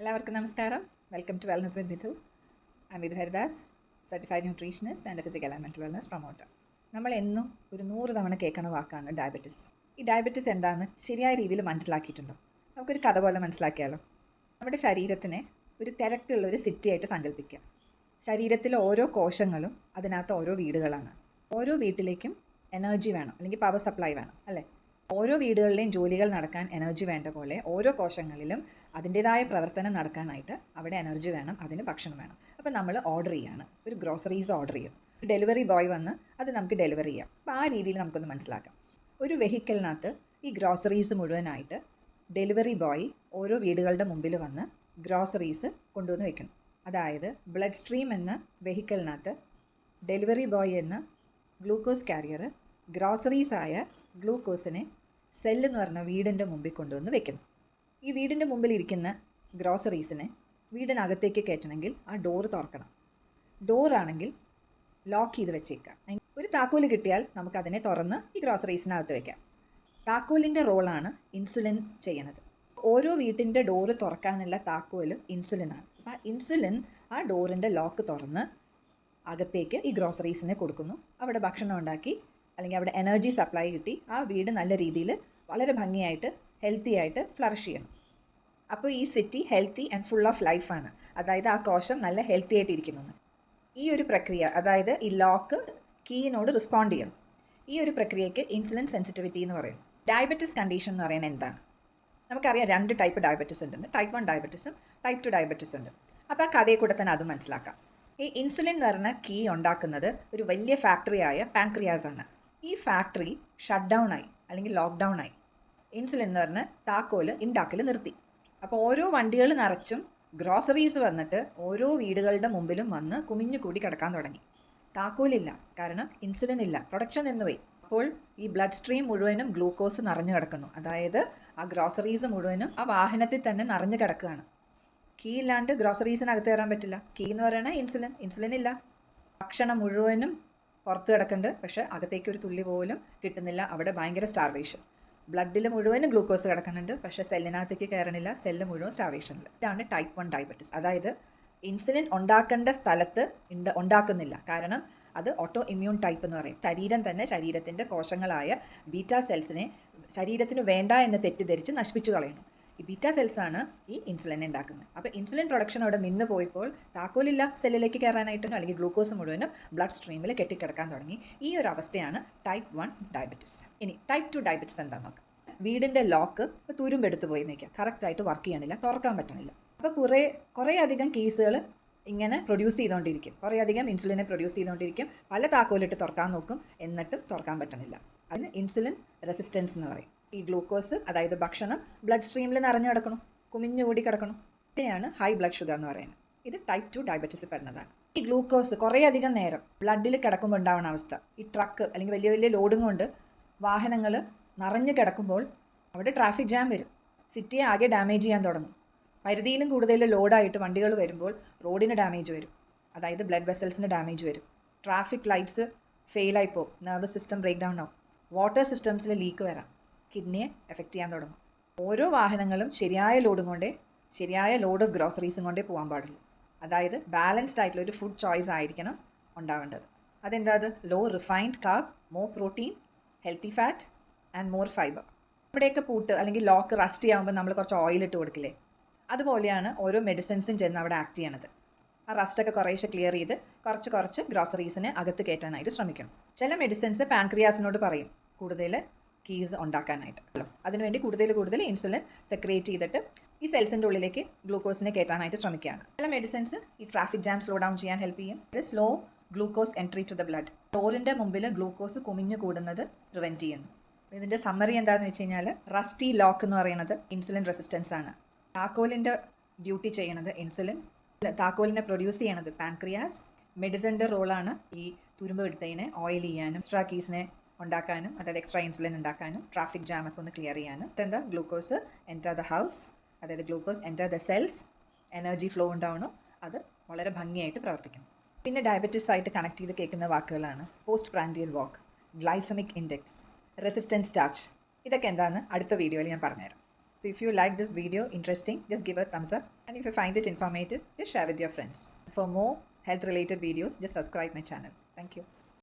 എല്ലാവർക്കും നമസ്കാരം. Welcome to wellness with Mithu. I Mithu Haridas, certified nutritionist and physical and mental wellness promoter. നമ്മൾ എന്നും ഒരു 100 തവണ കേൾക്കണ വാക്കാണ് ഡയബറ്റിസ്. ഈ ഡയബറ്റിസ് എന്താണെന്ന് ശരിയായ രീതിയിൽ മനസ്സിലാക്കിയിട്ടുണ്ടോ? നമുക്കൊരു കഥ പോലെ മനസ്സിലാക്കിയാലോ? നമ്മുടെ ശരീരത്തിനെ ഒരു തിരക്കുള്ള ഒരു സിറ്റിയായിട്ട് സങ്കല്പിക്കുക. ശരീരത്തിലെ ഓരോ കോശങ്ങളും അതിനകത്ത് ഓരോ വീടുകളാണ്. ഓരോ വീട്ടിലേക്കും എനർജി വേണം, അല്ലെങ്കിൽ പവർ സപ്ലൈ വേണം, അല്ലേ? ഓരോ വീടുകളിലെയും ജോലികൾ നടക്കാൻ എനർജി വേണ്ട പോലെ ഓരോ കോശങ്ങളിലും അതിൻ്റേതായ പ്രവർത്തനം നടക്കാനായിട്ട് അവിടെ എനർജി വേണം, അതിന് ഭക്ഷണം വേണം. അപ്പോൾ നമ്മൾ ഓർഡർ ചെയ്യാണ്, ഒരു ഗ്രോസറീസ് ഓർഡർ ചെയ്യും. ഡെലിവറി ബോയ് വന്ന് അത് നമുക്ക് ഡെലിവറി ചെയ്യാം. അപ്പോൾ ആ രീതിയിൽ നമുക്കൊന്ന് മനസ്സിലാക്കാം. ഒരു വെഹിക്കിളിനകത്ത് ഈ ഗ്രോസറീസ് മുഴുവനായിട്ട് ഡെലിവറി ബോയ് ഓരോ വീടുകളുടെ മുമ്പിൽ വന്ന് ഗ്രോസറീസ് കൊണ്ടുവന്ന് വെക്കണം. അതായത് ബ്ലഡ് സ്ട്രീം എന്ന വെഹിക്കിളിനകത്ത് ഡെലിവറി ബോയ് എന്ന ഗ്ലൂക്കോസ് കാരിയർ ഗ്രോസറീസായ ഗ്ലൂക്കോസിനെ സെല്ലെന്ന് പറഞ്ഞ വീടിൻ്റെ മുമ്പിൽ കൊണ്ടുവന്ന് വെക്കുന്നു. ഈ വീടിൻ്റെ മുമ്പിൽ ഇരിക്കുന്ന ഗ്രോസറീസിനെ വീടിനകത്തേക്ക് കയറ്റണമെങ്കിൽ ആ ഡോറ് തുറക്കണം. ഡോറാണെങ്കിൽ ലോക്ക് ചെയ്ത് വെച്ചേക്കാം. ഒരു താക്കോല് കിട്ടിയാൽ നമുക്കതിനെ തുറന്ന് ഈ ഗ്രോസറീസിനകത്ത് വയ്ക്കാം. താക്കോലിൻ്റെ റോളാണ് ഇൻസുലിൻ ചെയ്യണത്. ഓരോ വീട്ടിൻ്റെ ഡോറ് തുറക്കാനുള്ള താക്കോല് ഇൻസുലിനാണ്. അപ്പോൾ ആ ഇൻസുലിൻ ആ ഡോറിൻ്റെ ലോക്ക് തുറന്ന് അകത്തേക്ക് ഈ ഗ്രോസറീസിനെ കൊടുക്കുന്നു. അവിടെ ഭക്ഷണം ഉണ്ടാക്കി അല്ലെങ്കിൽ അവിടെ എനർജി സപ്ലൈ കിട്ടി ആ വീട് നല്ല രീതിയിൽ വളരെ ഭംഗിയായിട്ട് ഹെൽത്തി ആയിട്ട് ഫ്ലറിഷ് ചെയ്യണം. അപ്പോൾ ഈ city healthy and full of ലൈഫാണ്. അതായത് ആ കോശം നല്ല ഹെൽത്തി ആയിട്ടിരിക്കുന്നു. ഈ ഒരു പ്രക്രിയ, അതായത് ഈ ലോക്ക് കീയിനോട് റെസ്പോണ്ട് ചെയ്യണം. ഈ ഒരു പ്രക്രിയയ്ക്ക് ഇൻസുലിൻ സെൻസിറ്റിവിറ്റി എന്ന് പറയും. ഡയബറ്റിസ് കണ്ടീഷൻ എന്ന് പറയുന്നത് എന്താണ്? നമുക്കറിയാം 2 ടൈപ്പ് ഡയബറ്റിസ് ഉണ്ടെന്ന്. ടൈപ്പ് 1 ഡയബറ്റിസും ടൈപ്പ് 2 ഡയബറ്റിസ് ഉണ്ട്. അപ്പോൾ ആ കഥയെ കൂടെ തന്നെ അത് മനസ്സിലാക്കാം. ഈ ഇൻസുലിൻ എന്ന് പറഞ്ഞ കീ ഉണ്ടാക്കുന്നത് ഒരു വലിയ ഫാക്ടറിയായ പാൻക്രിയാസ് ആണ്. ഈ ഫാക്ടറി ഷട്ട് ഡൗൺ ആയി അല്ലെങ്കിൽ ലോക്ക്ഡൗൺ ആയി. ഇൻസുലിൻ എന്ന് പറഞ്ഞ് താക്കോല് ഉണ്ടാക്കൽ നിർത്തി. അപ്പോൾ ഓരോ വണ്ടികൾ നിറച്ചും ഗ്രോസറീസ് വന്നിട്ട് ഓരോ വീടുകളുടെ മുമ്പിലും വന്ന് കുമിഞ്ഞു കൂടി കിടക്കാൻ തുടങ്ങി. താക്കോലില്ല, കാരണം ഇൻസുലിൻ ഇല്ല, പ്രൊഡക്ഷൻ നിന്നുപോയി. അപ്പോൾ ഈ ബ്ലഡ് സ്ട്രീം മുഴുവനും ഗ്ലൂക്കോസ് നിറഞ്ഞു കിടക്കുന്നു. അതായത് ആ ഗ്രോസറീസ് മുഴുവനും ആ വാഹനത്തിൽ തന്നെ നിറഞ്ഞു കിടക്കുകയാണ്. കീ ഇല്ലാണ്ട് ഗ്രോസറീസിനകത്ത് കയറാൻ പറ്റില്ല. കീ എന്ന് പറയുന്നത് ഇൻസുലിൻ ഇല്ല. ഭക്ഷണം മുഴുവനും പുറത്ത് കിടക്കുന്നുണ്ട്, പക്ഷേ അകത്തേക്ക് ഒരു തുള്ളി പോലും കിട്ടുന്നില്ല. അവിടെ ഭയങ്കര സ്റ്റാർവേഷൻ. ബ്ലഡിൽ മുഴുവനും ഗ്ലൂക്കോസ് കിടക്കുന്നുണ്ട്, പക്ഷേ സെല്ലിനകത്തേക്ക് കയറണില്ല. സെല്ല് മുഴുവൻ സ്റ്റാർവേഷനിൽ. ഇതാണ് ടൈപ്പ് 1 ഡയബറ്റിസ്. അതായത് ഇൻസുലിൻ ഉണ്ടാക്കേണ്ട സ്ഥലത്ത് ഉണ്ടാക്കുന്നില്ല. കാരണം അത് ഓട്ടോ ഇമ്മ്യൂൺ ടൈപ്പ് എന്ന് പറയും. ശരീരം തന്നെ ശരീരത്തിൻ്റെ കോശങ്ങളായ ബീറ്റാ സെൽസിനെ ശരീരത്തിന് വേണ്ട എന്ന് തെറ്റിദ്ധരിച്ച് നശിപ്പിച്ചു കളയുന്നു. ഈ ബീറ്റാ സെൽസാണ് ഈ ഇൻസുലിൻ ഉണ്ടാക്കുന്നത്. അപ്പോൾ ഇൻസുലിൻ പ്രൊഡക്ഷൻ അവിടെ നിന്ന് പോയപ്പോൾ താക്കോലില്ല സെല്ലിലേക്ക് കയറാനായിട്ടോ, അല്ലെങ്കിൽ ഗ്ലൂക്കോസ് മുഴുവനും ബ്ലഡ് സ്ട്രീമിൽ കെട്ടിക്കിടക്കാൻ തുടങ്ങി. ഈ ഒരു അവസ്ഥയാണ് ടൈപ്പ് 1 ഡയബറ്റിസ്. ഇനി ടൈപ്പ് 2 ഡയബറ്റിസ് എന്താണെന്ന് നോക്കാം. വീടിൻ്റെ ലോക്ക് ഇപ്പോൾ തുരുമ്പെടുത്ത് പോയി നിൽക്കുക, കറക്റ്റായിട്ട് വർക്ക് ചെയ്യണില്ല, തുറക്കാൻ പറ്റണില്ല. അപ്പോൾ കുറേ അധികം കേസുകൾ ഇങ്ങനെ പ്രൊഡ്യൂസ് ചെയ്തുകൊണ്ടിരിക്കും. കുറേ അധികം ഇൻസുലിനെ പ്രൊഡ്യൂസ് ചെയ്തുകൊണ്ടിരിക്കും. പല താക്കോലിട്ട് തുറക്കാൻ നോക്കും, എന്നിട്ടും തുറക്കാൻ പറ്റണില്ല. അതിന് ഇൻസുലിൻ റെസിസ്റ്റൻസ് എന്ന് പറയും. ഈ ഗ്ലൂക്കോസ്, അതായത് ഭക്ഷണം ബ്ലഡ് സ്ട്രീമിൽ നിറഞ്ഞു കിടക്കണം, കുമിഞ്ഞുകൂടി കിടക്കണം. ഇതിനെയാണ് ഹൈ ബ്ലഡ് ഷുഗർ എന്ന് പറയുന്നത്. ഇത് ടൈപ്പ് 2 ഡയബറ്റിസ് പെടുന്നതാണ്. ഈ ഗ്ലൂക്കോസ് കുറേ അധികം നേരം ബ്ലഡിൽ കിടക്കുമ്പോൾ ഉണ്ടാവുന്ന അവസ്ഥ, ഈ ട്രക്ക് അല്ലെങ്കിൽ വലിയ വലിയ ലോഡും കൊണ്ട് വാഹനങ്ങൾ നിറഞ്ഞു കിടക്കുമ്പോൾ അവിടെ ട്രാഫിക് ജാം വരും. സിറ്റിയെ ആകെ ഡാമേജ് ചെയ്യാൻ തുടങ്ങും. പരിധിയിലും കൂടുതൽ ലോഡായിട്ട് വണ്ടികൾ വരുമ്പോൾ റോഡിന് ഡാമേജ് വരും, അതായത് ബ്ലഡ് വെസൽസിന് ഡാമേജ് വരും. ട്രാഫിക് ലൈറ്റ്സ് ഫെയിലായി പോകും, നെർവസ് സിസ്റ്റം ബ്രേക്ക് ഡൗൺ ആവും, വാട്ടർ സിസ്റ്റംസിൽ ലീക്ക് വരാം, കിഡ്നിയെ എഫക്റ്റ് ചെയ്യാൻ തുടങ്ങും. ഓരോ വാഹനങ്ങളും ശരിയായ ലോഡും കൊണ്ടേ, ശരിയായ ലോഡ് ഓഫ് ഗ്രോസറീസും കൊണ്ടേ പോകാൻ പാടുള്ളൂ. അതായത് ബാലൻസ്ഡ് ആയിട്ടുള്ള ഒരു ഫുഡ് ചോയ്സ് ആയിരിക്കണം ഉണ്ടാവേണ്ടത്. അതെന്താ? അത് low refined carb, more protein, healthy fat and more fibre. ഇവിടെയൊക്കെ പൂട്ട് അല്ലെങ്കിൽ ലോക്ക് റസ്റ്റ് ചെയ്യുമ്പോൾ നമ്മൾ കുറച്ച് ഓയിൽ ഇട്ട് കൊടുക്കില്ലേ? അതുപോലെയാണ് ഓരോ മെഡിസിൻസും ചെന്ന് അവിടെ ആക്ട് ചെയ്യണത്. ആ റസ്റ്റൊക്കെ കുറേശ്ശെ ക്ലിയർ ചെയ്ത് കുറച്ച് ഗ്രോസറീസിനെ അകത്ത് കയറ്റാനായിട്ട് ശ്രമിക്കണം. ചില മെഡിസിൻസ് പാൻക്രിയാസിനോട് പറയും കൂടുതൽ കീസ് ഉണ്ടാക്കാനായിട്ട്. അതിനുവേണ്ടി കൂടുതൽ ഇൻസുലിൻ സെക്രിയേറ്റ് ചെയ്തിട്ട് ഈ സെൽസിൻ്റെ ഉള്ളിലേക്ക് ഗ്ലൂക്കോസിനെ കയറ്റാനായിട്ട് ശ്രമിക്കുകയാണ്. ചില മെഡിസിൻസ് ഈ ട്രാഫിക് ജാം സ്ലോ ഡൗൺ ചെയ്യാൻ ഹെൽപ്പ് ചെയ്യും. ഇത് slow glucose entry to the blood. ഡോറിൻ്റെ മുമ്പിൽ ഗ്ലൂക്കോസ് കുമിഞ്ഞു കൂടുന്നത് പ്രിവെൻറ്റ് ചെയ്യുന്നു. ഇതിൻ്റെ സമ്മറി എന്താണെന്ന് വെച്ച് കഴിഞ്ഞാൽ, റസ്റ്റി ലോക്ക് എന്ന് പറയുന്നത് ഇൻസുലിൻ റെസിസ്റ്റൻസ് ആണ്. താക്കോലിൻ്റെ ഡ്യൂട്ടി ചെയ്യണത് ഇൻസുലിൻ, താക്കോലിനെ പ്രൊഡ്യൂസ് ചെയ്യണത് പാൻക്രിയാസ്. മെഡിസിൻ്റെ റോളാണ് ഈ തുരുമ്പ് എടുത്തതിനെ ഓയിൽ ചെയ്യാനും എക്സ്ട്രാ കീസിനെ ഉണ്ടാക്കാനും, അതായത് എക്സ്ട്രാ ഇൻസുലിൻ ഉണ്ടാക്കാനും, ട്രാഫിക് ജാമൊക്കെ ഒന്ന് ക്ലിയർ ചെയ്യാനും. എന്താ? ഗ്ലൂക്കോസ് എൻറ്റർ ദ ഹൗസ്, അതായത് glucose enter the cells, energy flow ഉണ്ടാവണം. അത് വളരെ ഭംഗിയായിട്ട് പ്രവർത്തിക്കുന്നു. പിന്നെ ഡയബറ്റീസ് ആയിട്ട് കണക്ട് ചെയ്ത് കേൾക്കുന്ന വാക്കുകളാണ് പോസ്റ്റ് പ്രാൻഡിയൽ വാക്ക്, ഗ്ലൈസമിക് ഇൻഡെക്സ്, റെസിസ്റ്റൻസ് സ്റ്റാർച്ച്. ഇതൊക്കെ എന്താണെന്ന് അടുത്ത വീഡിയോയിൽ ഞാൻ പറഞ്ഞുതരാം. So if you like this video interesting, just give a thumbs up. And if you find it informative, just share with your friends. For more health related videos, just subscribe my channel. Thank you.